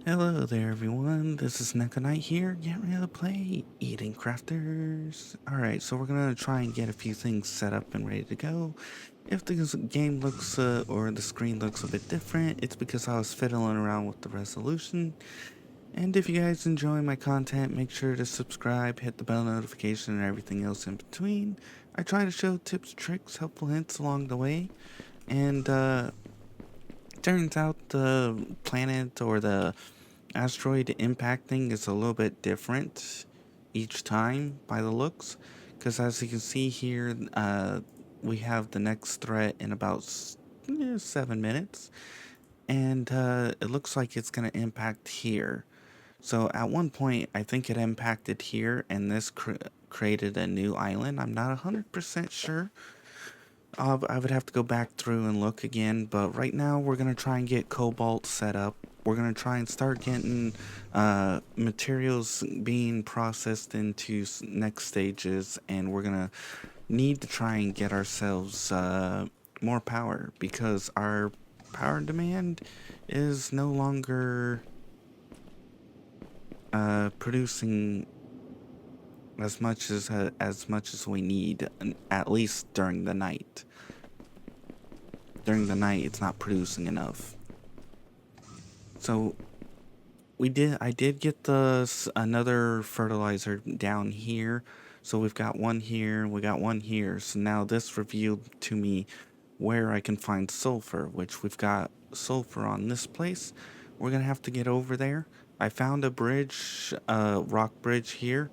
Hello there everyone, this is Neko here, getting ready to play Eating Crafters. Alright, so we're gonna try and get a few things set up and ready to go. If the game looks, or the screen looks a bit different, it's because I was fiddling around with the resolution. And if you guys enjoy my content, make sure to subscribe, hit the bell notification and everything else in between. I try to show tips, tricks, helpful hints along the way. And, turns out the planet or the asteroid impacting is a little bit different each time by the looks, because as you can see here, we have the next threat in about 7 minutes, and it looks like it's going to impact here. So at one point I think it impacted here and this created a new island. I'm not 100% sure. I would have to go back through and look again, but right now we're going to try and get cobalt set up. We're going to try and start getting materials being processed into next stages, and we're going to need to try and get ourselves more power, because our power demand is no longer producing as much as we need, at least during the night. During the night, it's not producing enough. So I did get another fertilizer down here. So we've got one here, we got one here. So now this revealed to me where I can find sulfur, which we've got sulfur on this place. We're gonna have to get over there. I found a bridge, rock bridge here.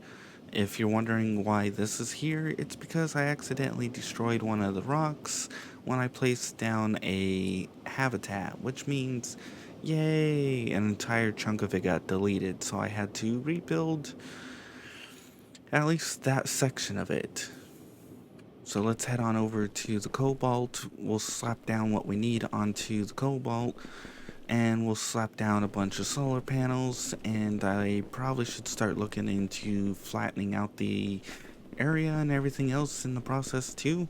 If you're wondering why this is here, it's because I accidentally destroyed one of the rocks when I placed down a habitat, which means, yay, an entire chunk of it got deleted, so I had to rebuild at least that section of it. So let's head on over to the cobalt. We'll slap down what we need onto the cobalt, and we'll slap down a bunch of solar panels, and I probably should start looking into flattening out the area and everything else in the process too.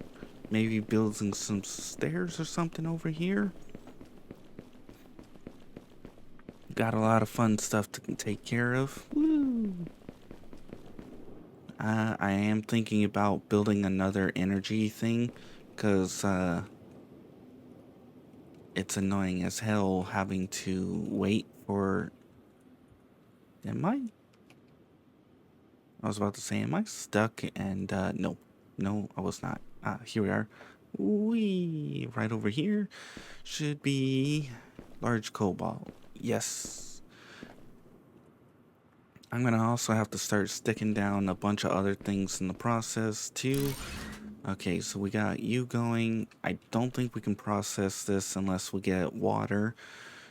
Maybe building some stairs or something over here. Got a lot of fun stuff to take care of. Woo! I am thinking about building another energy thing, because it's annoying as hell having to wait for... Am I? I was about to say, am I stuck? And no, I was not. Here we are. Wee, right over here should be large cobalt. Yes. I'm gonna also have to start sticking down a bunch of other things in the process too. Okay, so we got you going. I don't think we can process this unless we get water.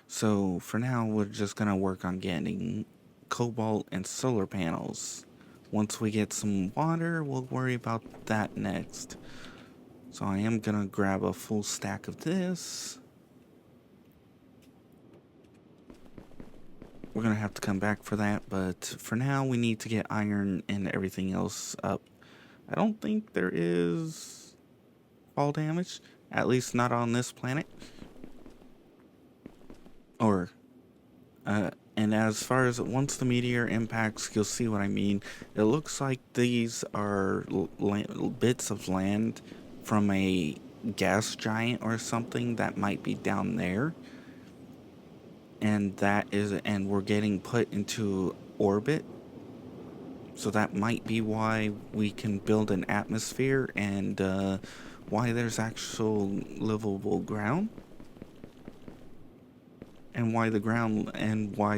So for now, we're just gonna work on getting cobalt and solar panels. Once we get some water, we'll worry about that next. So I am gonna grab a full stack of this. We're gonna have to come back for that, but for now we need to get iron and everything else up. I don't think there is fall damage, at least not on this planet. Or, and as far as once the meteor impacts, you'll see what I mean. It looks like these are bits of land from a gas giant or something that might be down there. And we're getting put into orbit. So that might be why we can build an atmosphere, and why there's actual livable ground. And why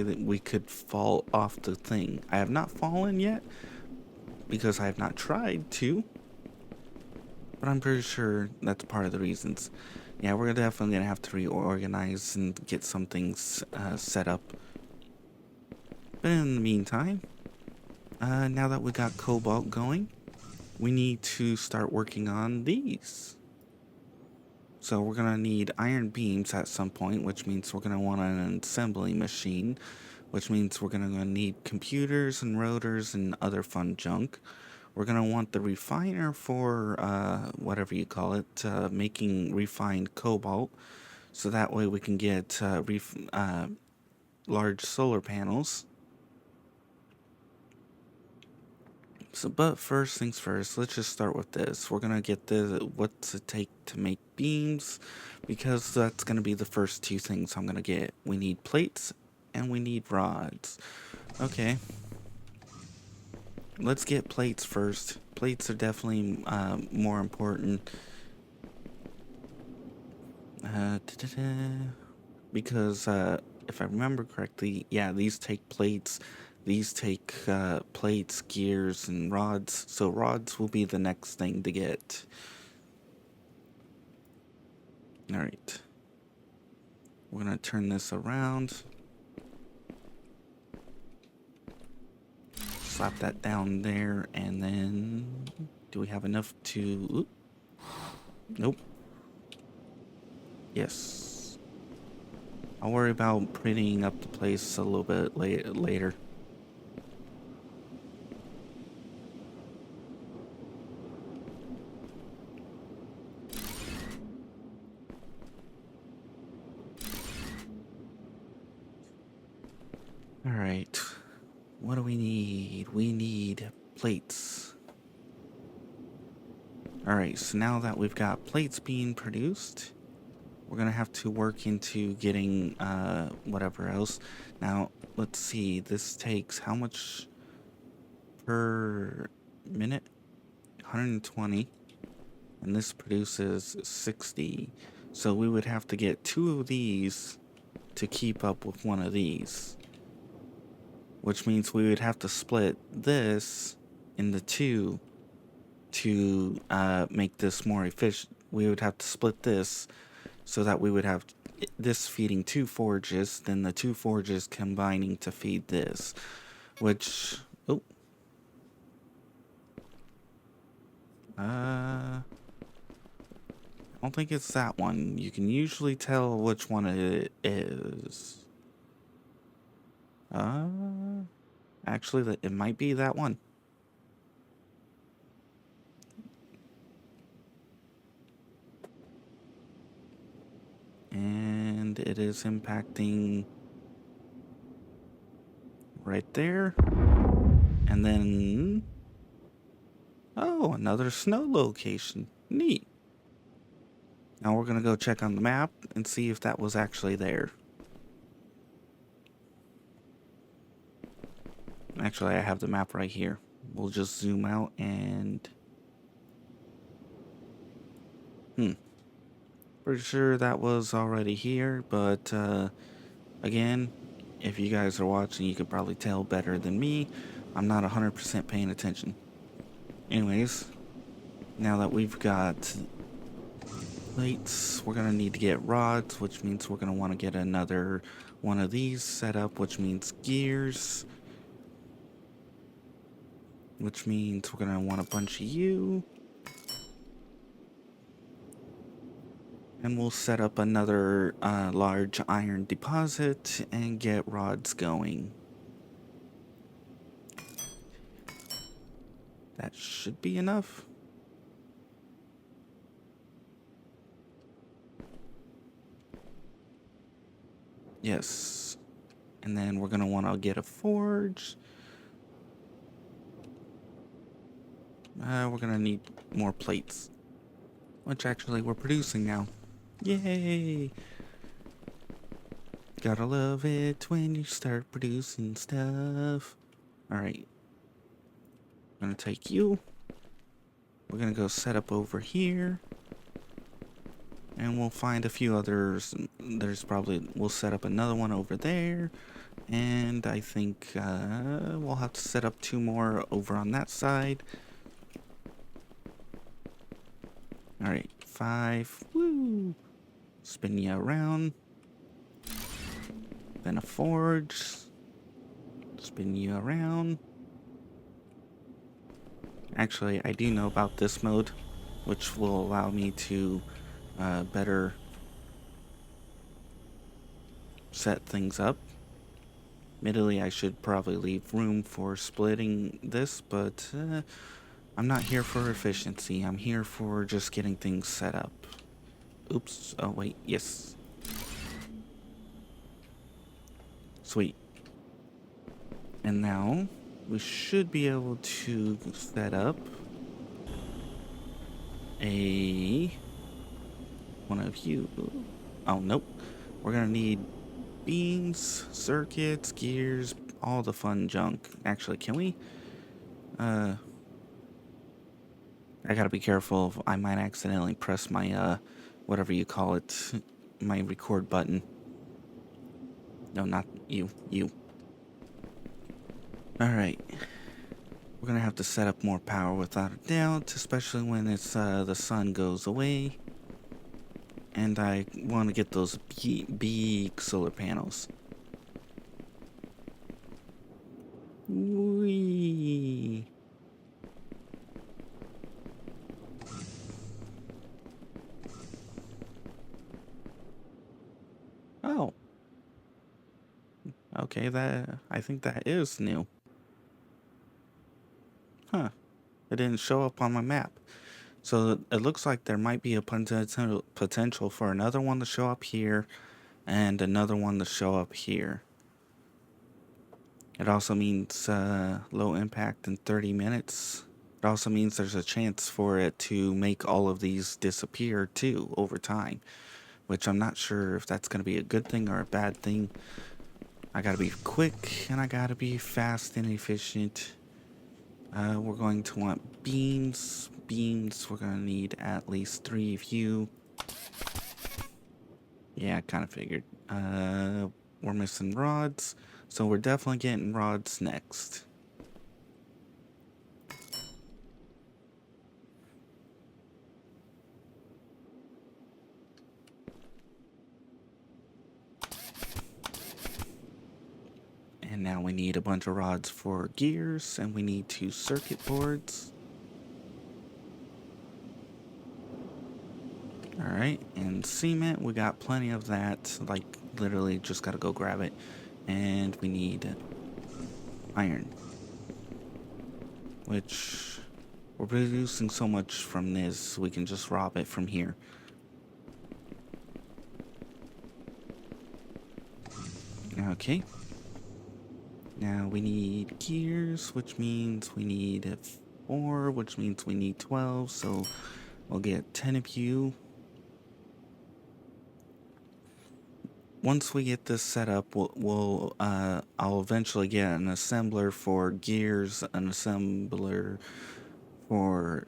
we could fall off the thing. I have not fallen yet, because I have not tried to, but I'm pretty sure that's part of the reasons. Yeah, we're definitely gonna have to reorganize and get some things set up. But in the meantime, now that we got cobalt going, we need to start working on these. So we're gonna need iron beams at some point, which means we're gonna want an assembly machine, which means we're gonna need computers and rotors and other fun junk. We're gonna want the refiner for whatever you call it, making refined cobalt, so that way we can get large solar panels. So, but first things first, let's just start with this. We're gonna get the what's it take to make beams, because that's gonna be the first two things I'm gonna get. We need plates and we need rods. Okay. Let's get plates first. Plates are definitely more important. Because if I remember correctly, yeah, these take plates. These take plates, gears, and rods. So rods will be the next thing to get. Alright. We're going to turn this around. Slap that down there, and then... Do we have enough to... Oop. Nope. Yes. I'll worry about prettying up the place a little bit later. Alright. What do we need? We need plates. Alright, so now that we've got plates being produced, we're gonna have to work into getting whatever else. Now, let's see, this takes how much per minute? 120. And this produces 60. So we would have to get 2 of these to keep up with 1 of these. Which means we would have to split this into 2 to make this more efficient. We would have to split this so that we would have this feeding 2 forges, then the 2 forges combining to feed this. Which... Oh. I don't think it's that one. You can usually tell which one it is. Actually, it might be that one. And it is impacting right there. And then... Oh, another snow location. Neat. Now we're gonna go check on the map and see if that was actually there. Actually, I have the map right here. We'll just zoom out and... Pretty sure that was already here, but again, if you guys are watching, you could probably tell better than me. I'm not 100% paying attention. Anyways, now that we've got plates, we're gonna need to get rods, which means we're gonna want to get another one of these set up, which means gears, which means we're gonna want a bunch of you. And we'll set up another large iron deposit and get rods going. That should be enough. Yes. And then we're going to want to get a forge. We're going to need more plates. Which actually we're producing now. Yay! Gotta love it when you start producing stuff. Alright. I'm gonna take you. We're gonna go set up over here. And we'll find a few others. There's probably... We'll set up another one over there. And I think we'll have to set up 2 more over on that side. Alright, 5. Woo! Spin you around. Then a forge. Spin you around. Actually, I do know about this mode, which will allow me to better set things up. Admittedly, I should probably leave room for splitting this, but I'm not here for efficiency. I'm here for just getting things set up. Oops. Oh, wait. Yes. Sweet. And now we should be able to set up one of you. Oh, nope. We're gonna need beams, circuits, gears, all the fun junk. Actually, can we? I gotta be careful. I might accidentally press my, whatever you call it, my record button. No, not you. You. Alright. We're gonna have to set up more power without a doubt, especially when it's, the sun goes away. And I want to get those big solar panels. Whee! Oh. Okay, I think that is new. Huh. It didn't show up on my map. So it looks like there might be a potential for another one to show up here and another one to show up here. It also means low impact in 30 minutes. It also means there's a chance for it to make all of these disappear too over time, which I'm not sure if that's going to be a good thing or a bad thing. I gotta be quick and I gotta be fast and efficient. We're going to want beams. Beams, we're gonna need at least 3 of you. Yeah, I kind of figured. We're missing rods, so we're definitely getting rods next. And now we need a bunch of rods for gears, and we need 2 circuit boards. Alright, and cement, we got plenty of that. Like, literally just gotta go grab it. And we need iron, which we're producing so much from this, we can just rob it from here. Okay. Now we need gears, which means we need 4, which means we need 12, so we'll get 10 of you. Once we get this set up, I'll eventually get an assembler for gears, an assembler for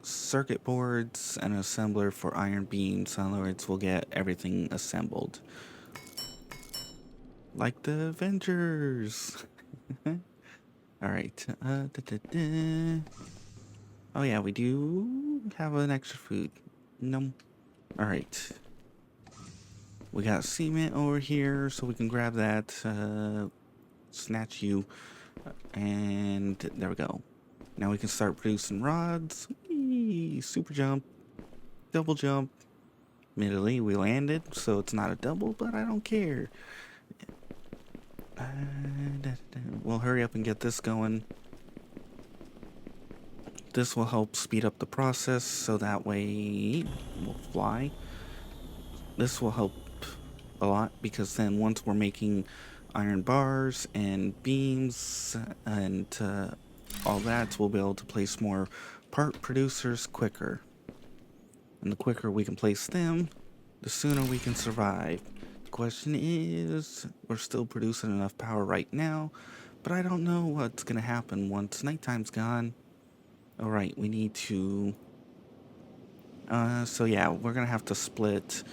circuit boards, an assembler for iron beams. In other words, we'll get everything assembled. Like the Avengers. Alright. Oh yeah, we do have an extra food. No. Alright. We got cement over here, so we can grab that. Snatch you. And there we go. Now we can start producing rods. Whee! Super jump. Double jump. Admittedly, we landed, so it's not a double, but I don't care. We'll hurry up and get this going. This will help speed up the process, so that way we'll fly. This will help a lot, because then once we're making iron bars and beams and all that, we'll be able to place more part producers quicker. And the quicker we can place them, the sooner we can survive. The question is, we're still producing enough power right now, but I don't know what's gonna happen once nighttime's gone. Alright, we need to... so yeah, we're gonna have to split...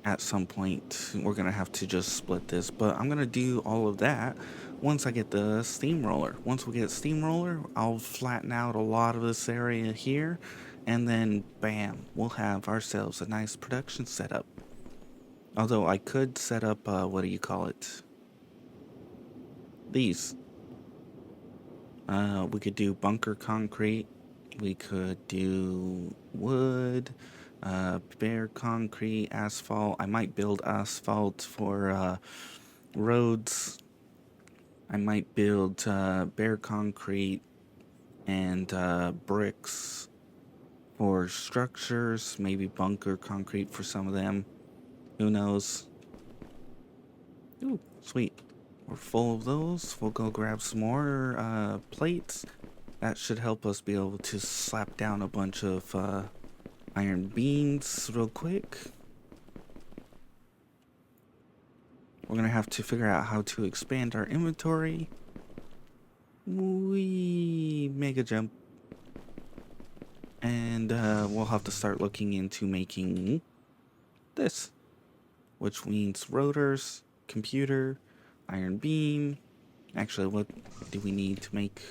at some point, we're gonna have to just split this, but I'm gonna do all of that once I get the steamroller. Once we get steamroller, I'll flatten out a lot of this area here, and then bam, we'll have ourselves a nice production setup. Although I could set up, what do you call it? These. We could do bunker concrete. We could do wood, bare concrete, asphalt. I might build asphalt for roads. I might build bare concrete and bricks for structures. Maybe bunker concrete for some of them. Who knows? Ooh, sweet. We're full of those. We'll go grab some more plates. That should help us be able to slap down a bunch of iron beams real quick. We're gonna have to figure out how to expand our inventory. Wee mega jump. And we'll have to start looking into making this, which means rotors, computer, iron beam. Actually, what do we need to make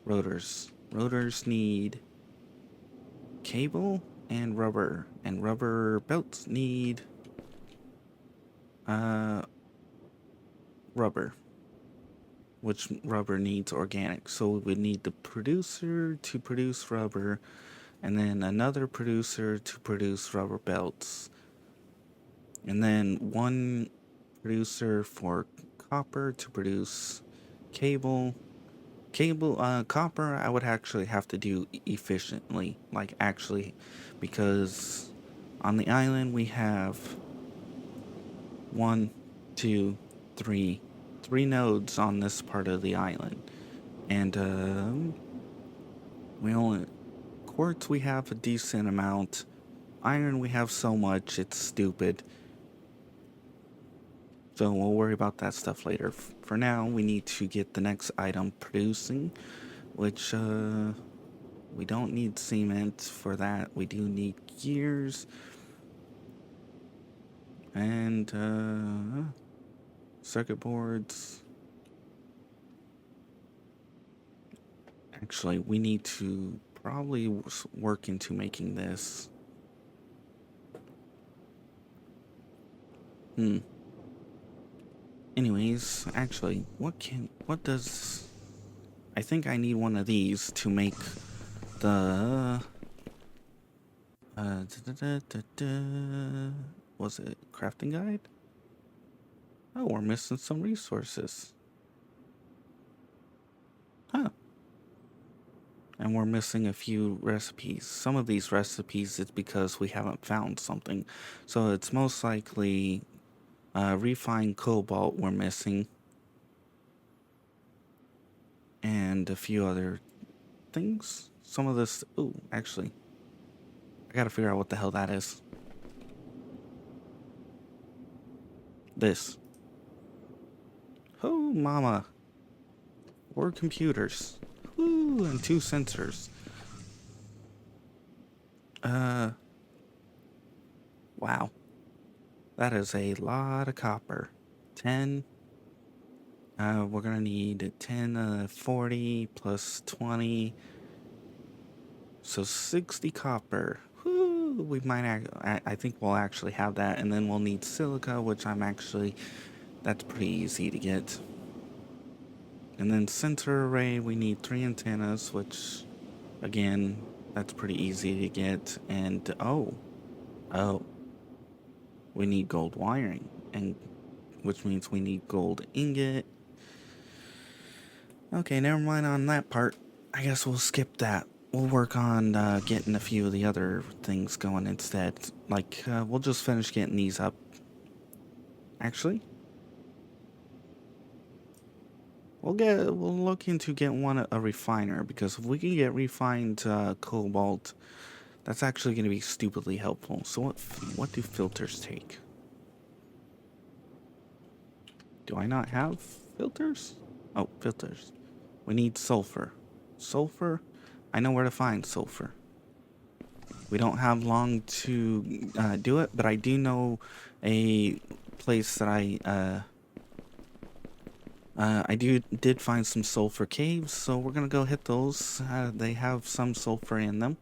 rotors? Rotors need cable and rubber belts need rubber, which rubber needs organic. So we would need the producer to produce rubber, and then another producer to produce rubber belts, and then one producer for copper to produce cable. Copper I would actually have to do efficiently, like actually, because on the island we have one, two, three nodes on this part of the island, and we only quartz we have a decent amount. Iron we have so much it's stupid. So we'll worry about that stuff later. For now, we need to get the next item producing, which we don't need cement for that. We do need gears and circuit boards. Actually, we need to probably work into making this. Anyways, actually, what does... I think I need one of these to make the... was it crafting guide? Oh, we're missing some resources. Huh. And we're missing a few recipes. Some of these recipes it's because we haven't found something. So it's most likely refined cobalt we're missing. And a few other things. Some of this... Ooh, actually. I gotta figure out what the hell that is. This. Oh, mama. 4 computers. Ooh, and 2 sensors. Wow. That is a lot of copper. 10. We're gonna need 10, 40 plus 20. So 60 copper. Woo, we might I think we'll actually have that, and then we'll need silica, which that's pretty easy to get. And then sensor array, we need 3 antennas, which again, that's pretty easy to get. And oh, we need gold wiring, and which means we need gold ingot. Okay, never mind on that part. I guess we'll skip that. We'll work on getting a few of the other things going instead. Like, we'll just finish getting these up. Actually, we'll look into getting a refiner, because if we can get refined cobalt, that's actually going to be stupidly helpful. So what do filters take? Do I not have filters? Oh, filters. We need sulfur. Sulfur? I know where to find sulfur. We don't have long to do it, but I do know a place that I did find some sulfur caves, so we're gonna go hit those. They have some sulfur in them.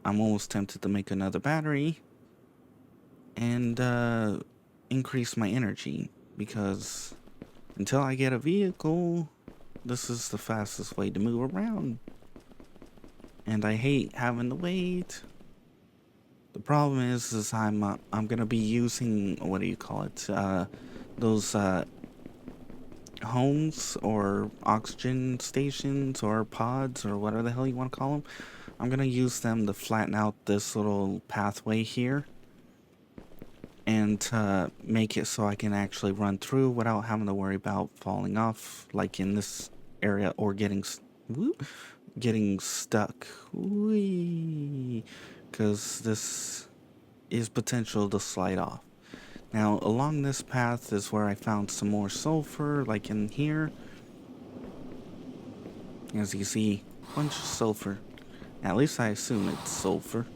I'm almost tempted to make another battery and increase my energy, because until I get a vehicle, this is the fastest way to move around. And I hate having to wait. The problem is I'm gonna be using, what do you call it? Those homes or oxygen stations or pods or whatever the hell you want to call them. I'm gonna use them to flatten out this little pathway here. and make it so I can actually run through without having to worry about falling off, like in this area, or getting stuck. Because this is potential to slide off. Now, along this path is where I found some more sulfur, like in here. As you see, bunch of sulfur. At least I assume it's sulfur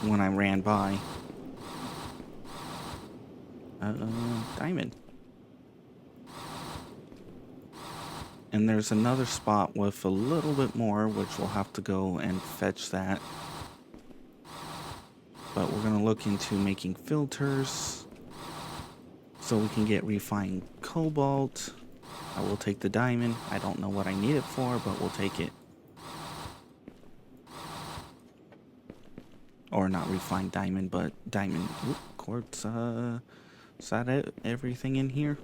when I ran by. Diamond. And there's another spot with a little bit more, which we'll have to go and fetch that. But we're going to look into making filters so we can get refined cobalt. I will take the diamond. I don't know what I need it for, but we'll take it. Or not refined diamond, but diamond. Quartz. Is that everything in here?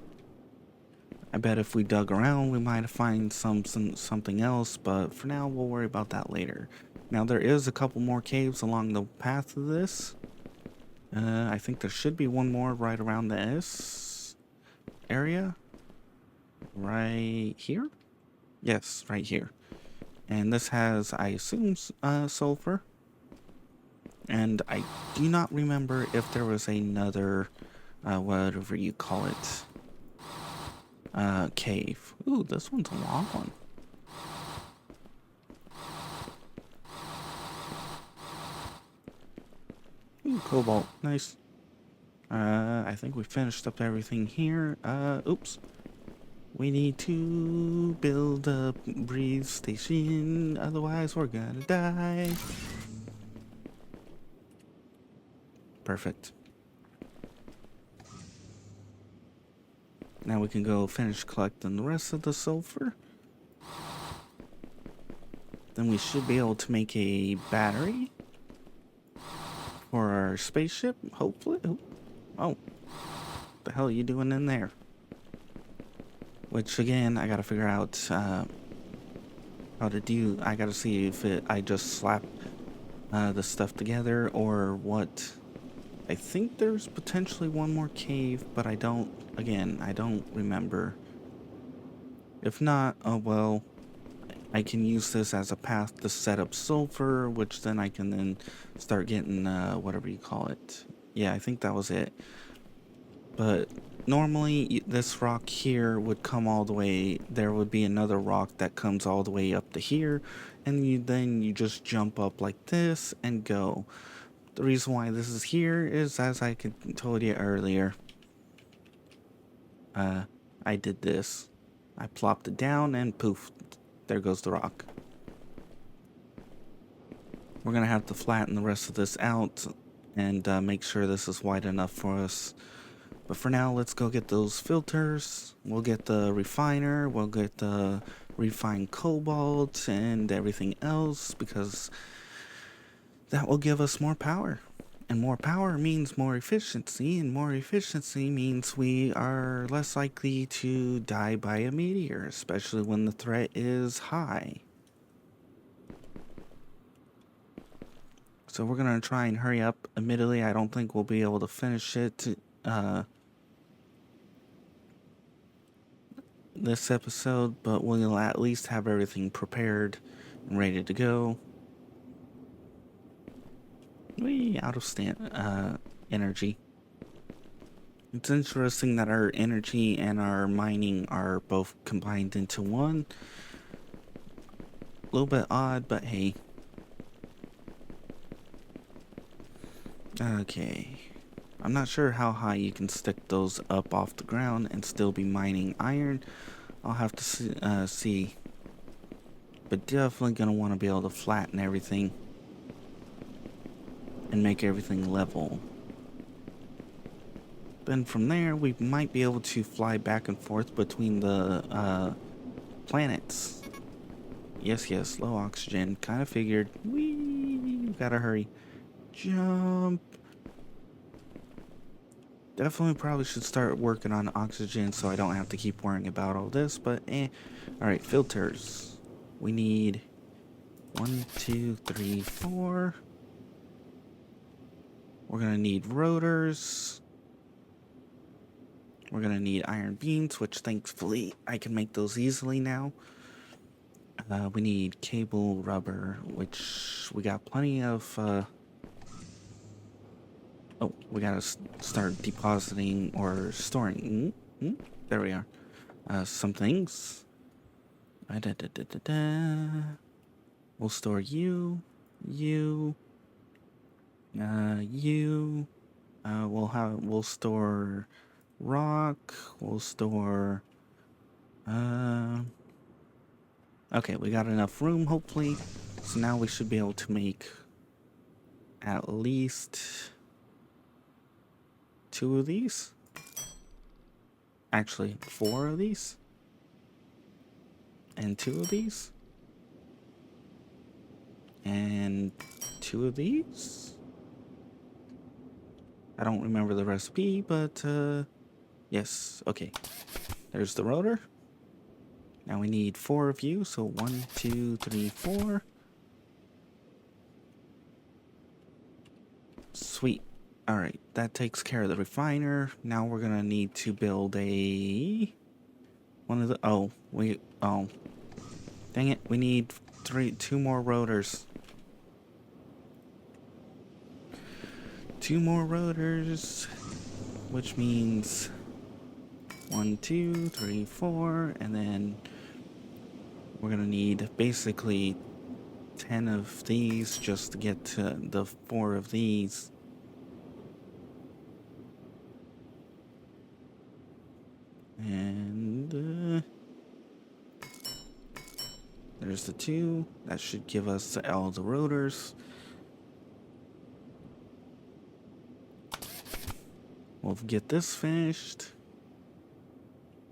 I bet if we dug around, we might find something else, but for now, we'll worry about that later. Now, there is a couple more caves along the path of this. I think there should be one more right around the S area. Right here? Yes, right here. And this has, I assume, sulfur. And I do not remember if there was another, whatever you call it, cave. Ooh, this one's a long one. Ooh, cobalt. Nice. I think we finished up everything here. Oops. We need to build a breathe station, otherwise we're gonna die. Perfect. Now we can go finish collecting the rest of the sulfur. Then we should be able to make a battery for our spaceship, hopefully. Oh, what the hell are you doing in there? Which again, I gotta figure out how to do. I gotta see if I just slap the stuff together or what. I think there's potentially one more cave, but I don't remember. If not, oh well, I can use this as a path to set up sulfur, which then I can then start getting, whatever you call it. Yeah, I think that was it. But normally this rock here would come all the way, there would be another rock that comes all the way up to here, and then you just jump up like this and go. The reason why this is here is, as I told you earlier, I did this. I plopped it down and poof, there goes the rock. We're gonna have to flatten the rest of this out and make sure this is wide enough for us. But for now, let's go get those filters. We'll get the refiner, we'll get the refined cobalt and everything else, because that will give us more power. And more power means more efficiency, and more efficiency means we are less likely to die by a meteor, especially when the threat is high. So we're gonna try and hurry up. Admittedly, I don't think we'll be able to finish it this episode, but we'll at least have everything prepared and ready to go. We out of energy. It's interesting that our energy and our mining are both combined into one. A little bit odd, but hey. Okay. I'm not sure how high you can stick those up off the ground and still be mining iron. I'll have to see. But definitely gonna want to be able to flatten everything and make everything level. Then from there, we might be able to fly back and forth between the planets. Yes, low oxygen. Kind of figured. Whee! Gotta hurry. Jump. Definitely probably should start working on oxygen so I don't have to keep worrying about all this, but Alright, filters. We need 1, 2, 3, 4. We're gonna need rotors. We're gonna need iron beams, which thankfully I can make those easily now. We need cable rubber, which we got plenty of. Oh, we gotta start depositing or storing. There we are. Some things. We'll store you, you, you. We'll store rock. We'll store. Okay, we got enough room, hopefully. So now we should be able to make at least 2 of these. Actually, 4 of these. And 2 of these. And 2 of these. I don't remember the recipe, but yes, okay. There's the rotor. Now we need 4 of you, so 1, 2, 3, 4. Sweet. Alright, that takes care of the refiner. Now we're gonna need to build a... oh, dang it, we need 2 more rotors. 2 more rotors, which means 1, 2, 3, 4, and then we're gonna need basically 10 of these just to get to the 4 of these. And there's the 2. That should give us all the rotors. We'll get this finished.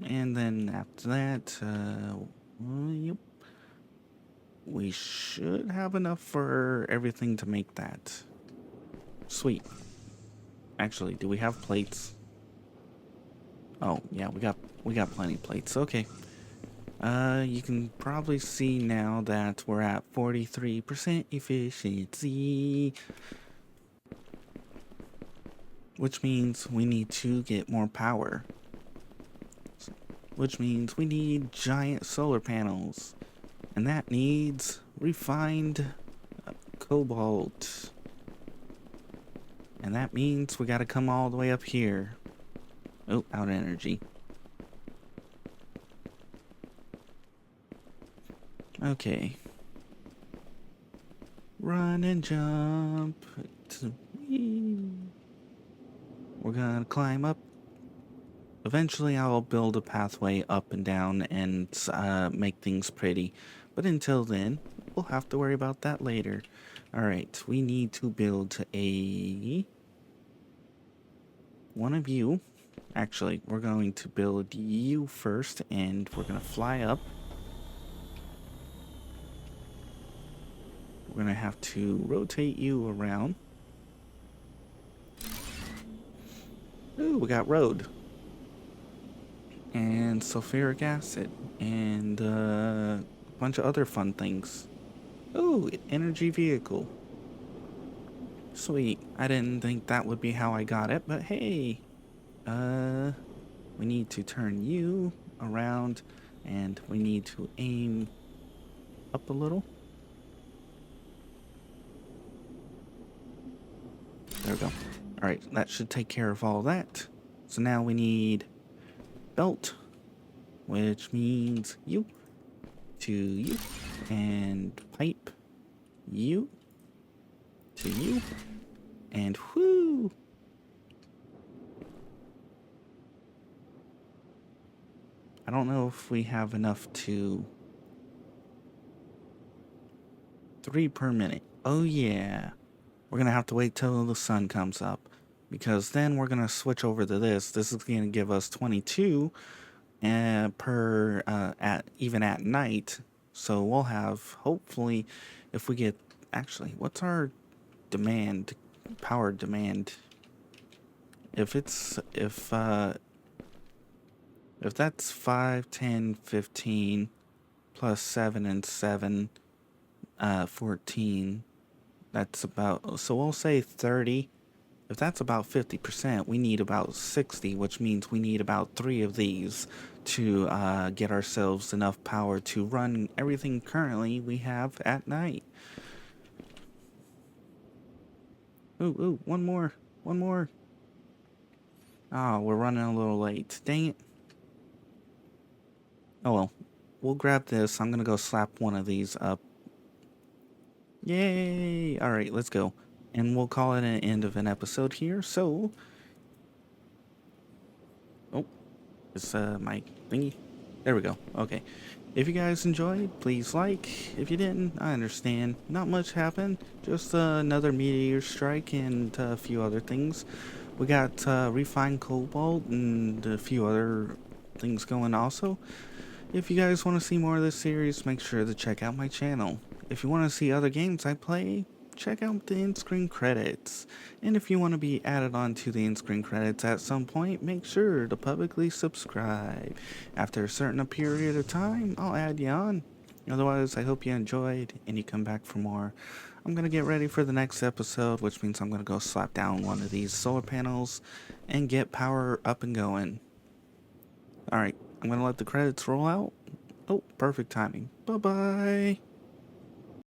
And then after that, yep. We should have enough for everything to make that. Sweet. Actually, do we have plates? Oh, yeah, we got plenty of plates. Okay. You can probably see now that we're at 43% efficiency. Which means we need to get more power. Which means we need giant solar panels. And that needs refined cobalt. And that means we gotta come all the way up here. Oh, out of energy. Okay. Run and jump. We're gonna climb up. Eventually I'll build a pathway up and down and make things pretty. But until then, we'll have to worry about that later. Alright, we need to build one of you. Actually, we're going to build you first, and we're gonna fly up. We're gonna have to rotate you around. Ooh, we got road. And sulfuric acid. And a bunch of other fun things. Ooh, energy vehicle. Sweet. I didn't think that would be how I got it, but hey. We need to turn you around, and we need to aim up a little. There we go. Alright, that should take care of all that. So now we need belt, which means you to you, and pipe you to you, and whoo! I don't know if we have enough to 3 per minute. Oh yeah. We're gonna have to wait till the sun comes up, because then we're gonna switch over to this. This is gonna give us 22 per even at night. So we'll have, hopefully, if we get, actually, what's our demand, power demand? If that's 5, 10, 15 plus 7 and 7, 14. That's about, so we'll say 30 If that's about 50%, we need about 60, which means we need about 3 of these to get ourselves enough power to run everything currently we have at night. Ooh, ooh, one more. One more. Oh, we're running a little late. Dang it. Oh well. We'll grab this. I'm gonna go slap one of these up. Yay! Alright, let's go. And we'll call it an end of an episode here. So, oh, it's my thingy. There we go. Okay. If you guys enjoyed, please like. If you didn't, I understand. Not much happened. Just another meteor strike and a few other things. We got refined cobalt and a few other things going also. If you guys want to see more of this series, make sure to check out my channel. If you want to see other games I play, check out the in-screen credits. And if you want to be added on to the in-screen credits at some point, make sure to publicly subscribe. After a certain period of time, I'll add you on. Otherwise, I hope you enjoyed and you come back for more. I'm going to get ready for the next episode, which means I'm going to go slap down one of these solar panels and get power up and going. Alright, I'm going to let the credits roll out. Oh, perfect timing. Bye-bye.